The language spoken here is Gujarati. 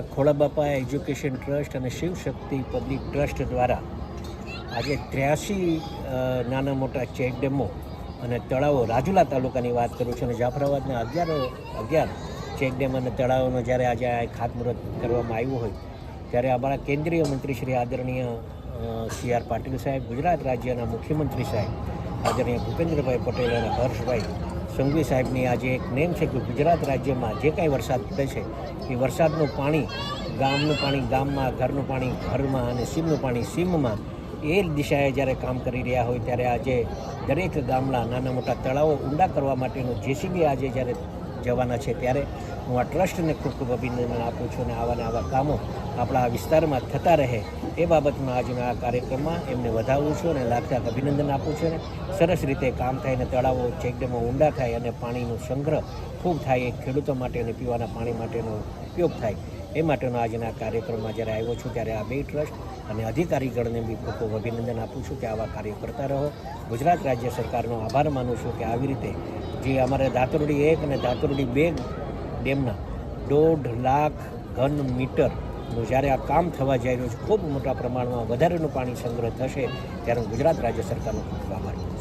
ખોડાબાપા એજ્યુકેશન ટ્રસ્ટ અને શિવશક્તિ પબ્લિક ટ્રસ્ટ દ્વારા આજે 83 નાના મોટા ચેક ડેમો અને તળાવો રાજુલા તાલુકાની વાત કરું છું અને જાફરાબાદના 11 ચેક ડેમ અને તળાવોનો જ્યારે આજે આ ખાતમુહૂર્ત કરવામાં આવ્યું હોય ત્યારે અમારા કેન્દ્રીય મંત્રી શ્રી આદરણીય CR પાટીલ સાહેબ, ગુજરાત રાજ્યના મુખ્યમંત્રી સાહેબ આદરણીય ભૂપેન્દ્રભાઈ પટેલ અને હર્ષભાઈ સંઘવી સાહેબની આજે એક નેમ છે કે ગુજરાત રાજ્યમાં જે કાંઈ વરસાદ પડે છે એ વરસાદનું પાણી, ગામનું પાણી ગામમાં, ઘરનું પાણી ઘરમાં અને સીમનું પાણી સીમમાં, એ દિશાએ જ્યારે કામ કરી રહ્યા હોય ત્યારે આજે દરેક ગામના નાના મોટા તળાવો ઊંડા કરવા માટેનું JCB આજે જ્યારે જવાના છે ત્યારે હું આ ટ્રસ્ટને ખૂબ ખૂબ અભિનંદન આપું છું અને આવા કામો આપણા આ વિસ્તારમાં થતા રહે એ બાબતમાં આજના આ કાર્યક્રમમાં એમને વધાવું છું અને લાખ અભિનંદન આપું છું અને સરસ રીતે કામ થાય અને તળાવો ચેકડેમો ઊંડા થાય અને પાણીનો સંગ્રહ ખૂબ થાય, એ ખેડૂતો માટે અને પીવાના પાણી માટેનો ઉપયોગ થાય એ માટેનો આજના કાર્યક્રમમાં જ્યારે આવ્યો છું ત્યારે આ બે ટ્રસ્ટ અને અધિકારીગણને બી ખૂબ ખૂબ અભિનંદન આપું છું કે આવા કાર્ય કરતા રહો. ગુજરાત રાજ્ય સરકારનો આભાર માનું છું કે આવી રીતે જે અમારે ધાતરડી 1 અને ધાતરડી 2 ડેમના 1.5 લાખ ઘન મીટરનું જ્યારે આ કામ થવા જઈ રહ્યું છે, ખૂબ મોટા પ્રમાણમાં વધારેનું પાણી સંગ્રહ થશે ત્યારે હું ગુજરાત રાજ્ય સરકારનો ખૂબ આભાર.